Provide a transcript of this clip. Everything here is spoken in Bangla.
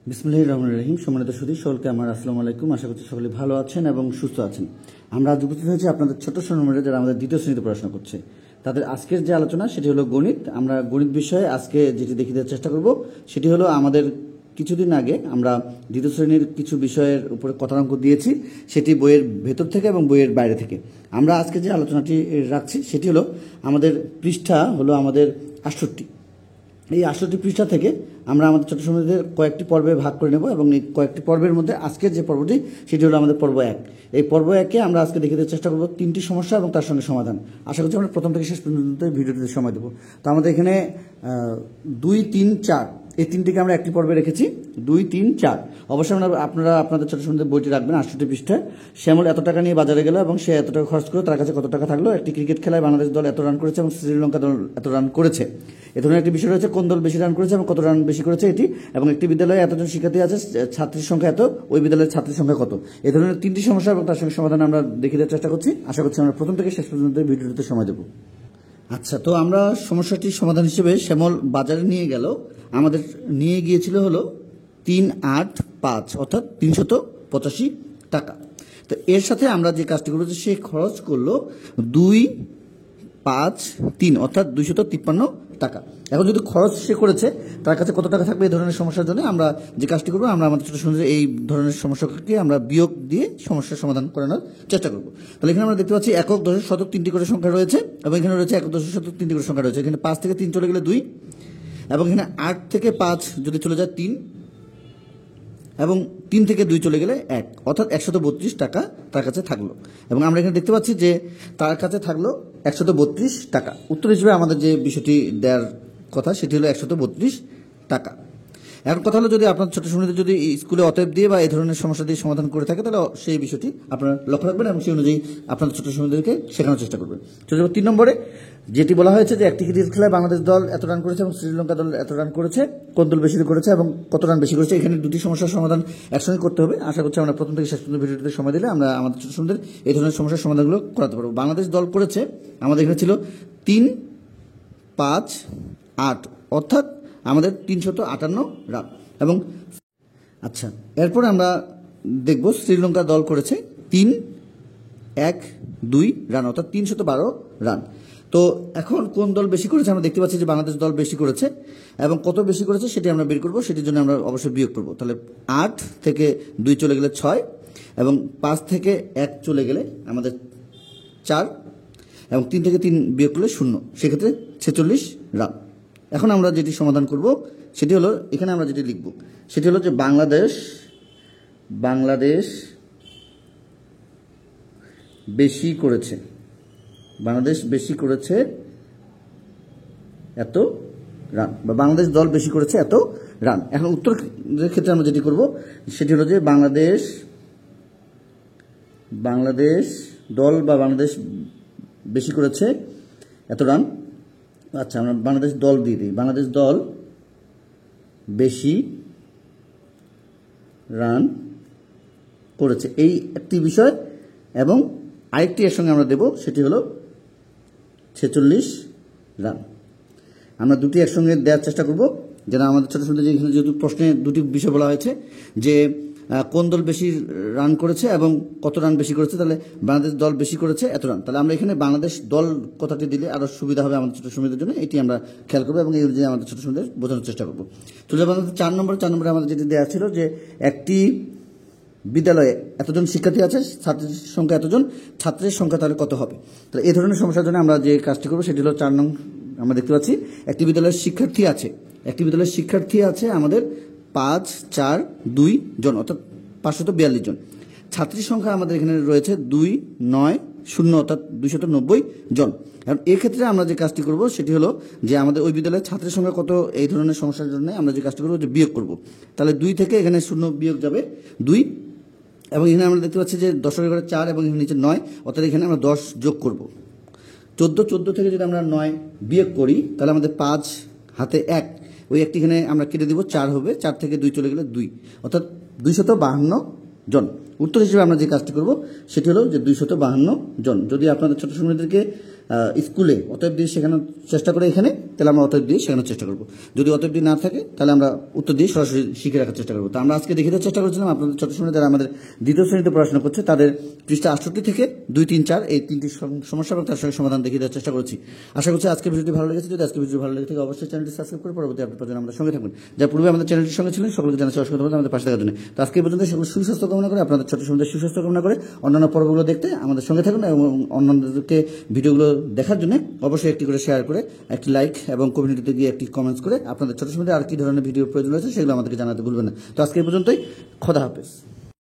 বিসমিল্লাহির রহমানির রহিম। সম্মানিত সুধী সকলকে আমার আসসালামু আলাইকুম। আশা করছি সকলে ভালো আছেন এবং সুস্থ আছেন। আমরা আজ উপস্থিত হয়েছি আপনাদের ছোট সোনামণিরা যারা আমাদের দ্বিতীয় শ্রেণীতে পড়াশোনা করছে। তাদের আজকের যে আলোচনা সেটি হলো গণিত। আমরা গণিত বিষয়ে আজকে যেটি দেখিয়ে দেওয়ার চেষ্টা করব সেটি হলো আমাদের কিছুদিন আগে আমরা দ্বিতীয় শ্রেণীর কিছু বিষয়ের উপরে কথাঙ্ক দিয়েছি, সেটি বইয়ের ভেতর থেকে এবং বইয়ের বাইরে থেকে। আমরা আজকে যে আলোচনাটি রাখছি সেটি হলো আমাদের পৃষ্ঠা হলো আমাদের 68। এই 68 পৃষ্ঠা থেকে আমরা আমাদের ছোট সময়দের কয়েকটি পর্বে ভাগ করে নেব এবং এই কয়েকটি পর্বের মধ্যে আজকের যে পর্বটি সেটি হলো আমাদের পর্ব 1। এই পর্ব 1-এ আমরা আজকে দেখিয়ে দেওয়ার চেষ্টা করব 3টি সমস্যা এবং তার সঙ্গে সমাধান। আশা করছি আমরা প্রথম থেকে শেষ পর্যন্ত ভিডিওটিতে সময় দেবো। তো আমাদের এখানে 2, 3, 4 এই তিনটিকে আমরা একটি পর্বে রেখেছি। 2, 3, 4 অবশ্যই আপনারা আপনাদের ছোট সময়দের বইটি রাখবেন 68 পৃষ্ঠায়। শ্যামল এত টাকা নিয়ে বাজারে গেল এবং সে এত টাকা খরচ করে তার কাছে কত টাকা থাকলো। একটি ক্রিকেট খেলায় বাংলাদেশ দল এত রান করেছে এবং শ্রীলঙ্কা দল এত রান করেছে। এ ধরনের একটি বিষয় রয়েছে, কোন দল বেশি রান করেছে এবং কত রান বেশি করেছে এটি, এবং একটি বিদ্যালয়ে এতজন শিক্ষার্থী আছে, ছাত্রীর সংখ্যা এত, ওই বিদ্যালয়ের ছাত্রীর সংখ্যা কত। এই ধরনের 3টি সমস্যা এবং তার সঙ্গে সমাধান আমরা দেখিয়ে দেওয়ার চেষ্টা করছি। আশা করছি আমরা প্রথম থেকে শেষ পর্যন্ত ভিডিওটিতে সময় দেবো। আচ্ছা, তো আমরা সমস্যাটির সমাধান হিসেবে শ্যামল বাজারে নিয়ে গেল, আমাদের নিয়ে গিয়েছিল হলো 385 অর্থাৎ 385 টাকা। তো এর সাথে আমরা যে কাজটি করবো সে খরচ করলো 253 অর্থাৎ 253 টাকা। এখন যদি খরচ সে করেছে তার কাছে কত টাকা থাকবে এই ধরনের সমস্যার জন্য আমরা যে কাজটি করবো, আমরা আমাদের ছোট সুন্দর এই ধরনের সমস্যাকে আমরা বিয়োগ দিয়ে সমস্যার সমাধান করানোর চেষ্টা করবো। তাহলে এখানে আমরা দেখতে পাচ্ছি একক, দশক, শতক 3টি করে সংখ্যা রয়েছে এবং এখানে রয়েছে একক, দশক, শতক 3টি করে সংখ্যা রয়েছে। এখানে 5 থেকে 3 চলে গেলে 2 এবং এখানে 8 থেকে 5 যদি চলে যায় 3 এবং 3 থেকে 2 চলে গেলে 1 অর্থাৎ 132 টাকা তার কাছে থাকলো। এবং আমরা এখানে দেখতে পাচ্ছি যে তার কাছে থাকলো 132 টাকা। উত্তর হিসেবে আমাদের যে বিষয়টি দেওয়ার কথা সেটি হলো 132 টাকা। এখন কথা হলো, যদি আপনার ছোট সময়দের যদি স্কুলে অতএব দিয়ে বা এই ধরনের সমস্যা দিয়ে সমাধান করে থাকে তাহলে সেই বিষয়টি আপনারা লক্ষ্য রাখবেন এবং সেই অনুযায়ী আপনাদের ছোট সময়দেরকে শেখানোর চেষ্টা করবেন। চলে যাবো 3 নম্বরে, যেটি বলা হয়েছে যে একটি ক্রিকেট খেলায় বাংলাদেশ দল এত রান করেছে এবং শ্রীলঙ্কা দল এত রান করেছে, কোন দল বেশি করেছে এবং কত রান বেশি করেছে। এখানে 2টি সমস্যার সমাধান একসঙ্গে করতে হবে। আশা করছি আমরা প্রথম থেকে শেষ পর্যন্ত ভিডিওটিতে সময় দিলে আমরা আমাদের ছোট সময়দের এই ধরনের সমস্যার সমাধানগুলো করাতে পারবো। বাংলাদেশ দল করেছে, আমাদের এখানে ছিল 3, 5, 8 অর্থাৎ আমাদের 358 রান। এবং আচ্ছা, এরপরে আমরা দেখব শ্রীলঙ্কা দল করেছে 3, 1, 2 রান অর্থাৎ 312 রান। তো এখন কোন দল বেশি করেছে আমরা দেখতে পাচ্ছি যে বাংলাদেশ দল বেশি করেছে এবং কত বেশি করেছে সেটি আমরা বের করবো। সেটির জন্য আমরা অবশ্যই বিয়োগ করবো। তাহলে 8 থেকে 2 চলে গেলে 6 এবং 5 থেকে 1 চলে গেলে আমাদের 4 এবং 3 থেকে 3 বিয়োগ করলে 0, সেক্ষেত্রে 46 রান। এখন আমরা যেটি সমাধান করব সেটি হলো, এখানে আমরা যেটি লিখব সেটি হলো যে বাংলাদেশ বেশি করেছে, বাংলাদেশ বেশি করেছে এত রান, বা বাংলাদেশ দল বেশি করেছে এত রান। এখন উত্তরের ক্ষেত্রে আমরা যেটি করব সেটি হলো যে বাংলাদেশ দল বা বাংলাদেশ বেশি করেছে এত রান। আচ্ছা, আমরা বাংলাদেশ দল দিয়ে দিই, বাংলাদেশ দল বেশি রান করেছে, এই একটি বিষয়। এবং আরেকটি এর সঙ্গে আমরা দেব সেটি হলো 46 রান। আমরা দুটি একসঙ্গে দেওয়ার চেষ্টা করব যেন আমাদের ছোট ছোট যেহেতু প্রশ্নে 2টি বিষয় বলা হয়েছে যে কোন দল বেশি রান করেছে এবং কত রান বেশি করেছে, তাহলে বাংলাদেশ দল বেশি করেছে এত রান। তাহলে আমরা এখানে বাংলাদেশ দল কথাটি দিলে আরও সুবিধা হবে আমাদের ছোট সময়দের জন্য, এটি আমরা খেয়াল করবো এবং এই অনুযায়ী আমাদের ছোট সময়দের বোঝানোর চেষ্টা করবো। তো আমাদের 4 নম্বরে আমাদের যেটি দেওয়া ছিল যে একটি বিদ্যালয়ে এতজন শিক্ষার্থী আছে, ছাত্রীর সংখ্যা এতজন, ছাত্রের সংখ্যা তাহলে কত হবে। তাহলে এই ধরনের সমস্যার জন্য আমরা যে কাজটি করবো সেটি হলো 4 নং। আমরা দেখতে পাচ্ছি একটি বিদ্যালয়ের শিক্ষার্থী আছে আমাদের 5, 4, 2 জন অর্থাৎ 542 জন। ছাত্রীর সংখ্যা আমাদের এখানে রয়েছে 2, 9, 0 অর্থাৎ 290 জন। এখন এক্ষেত্রে আমরা যে কাজটি করব সেটি হলো যে আমাদের ওই বিদ্যালয়ের ছাত্রের সংখ্যা কত, এই ধরনের সমস্যার জন্য আমরা যে কাজটি করবো যে বিয়োগ করব। তাহলে 2 থেকে এখানে 0 বিয়োগ যাবে 2 এবং এখানে আমরা দেখতে পাচ্ছি যে 10-এর ঘরে 4 এবং এখানে নিচে 9 অর্থাৎ এখানে আমরা 10 যোগ করব। 14 থেকে যদি আমরা 9 বিয়োগ করি তাহলে আমাদের 5 হাতে 1, ওই একটি এখানে আমরা কেটে দিব, 4 হবে, 4 থেকে 2 চলে গেলে 2 অর্থাৎ 252 জন। উত্তর হিসেবে আমরা যে কাজটি করব সেটি হলো যে 252 জন। যদি আপনাদের ছোট সময়দেরকে স্কুলে অতএব দিয়ে শেখানোর চেষ্টা করে এখানে, তাহলে আমরা অতএব দিয়ে শেখানোর চেষ্টা করবো। যদি অতএব দিয়ে না থাকে তাহলে আমরা উত্তর দিয়ে সরাসরি শিখে রাখার চেষ্টা করবো। তো আমরা আজকে দেখে দেওয়ার চেষ্টা করছিলাম আপনাদের ছোট সময় যারা আমাদের দ্বিতীয় শ্রেণীতে পড়াশোনা করছে তাদের পৃষ্ঠা 68 থেকে 2, 3, 4 এই 3টি সমস্যা এবং তার সঙ্গে সমাধান দেখিয়ে দেওয়ার চেষ্টা করছি। আশা করছি আজকের ভিডিওটি ভালো লেগেছে। যদি আজকের ভিডিও ভালো লেগে থাকে অবশ্যই চ্যানেলটি সাবস্ক্রাইব করে পরবর্তী আপডেট পাওয়ার জন্য আমাদের সঙ্গে থাকবেন। যা পূর্বে আমাদের চ্যানেলটির সঙ্গে ছিলেন সকলকে জানাচ্ছি অসংখ্য ধন্যবাদ আমাদের পাশে থাকার জন্য। তো আজকে এই পর্যন্ত সকল সুস্বাস্থ্য কামনা করে, আপনাদের ছোট সমুদ্রের সুস্বাস্থ্য কামনা করে অন্যান্য পর্বগুলো দেখতে আমাদের সঙ্গে থাকুন এবং অন্যান্যদেরকে ভিডিওগুলো দেখার জন্য অবশ্যই একটি করে শেয়ার করে, একটি লাইক এবং কমিউনিটিতে গিয়ে একটি কমেন্টস করে আপনাদের ছোট সমুদ্রে আর কি ধরনের ভিডিও প্রয়োজন রয়েছে সেগুলো আমাদেরকে জানাতে ভুলবেন না। তো আজকে এই পর্যন্তই, খোদা হাফেজ।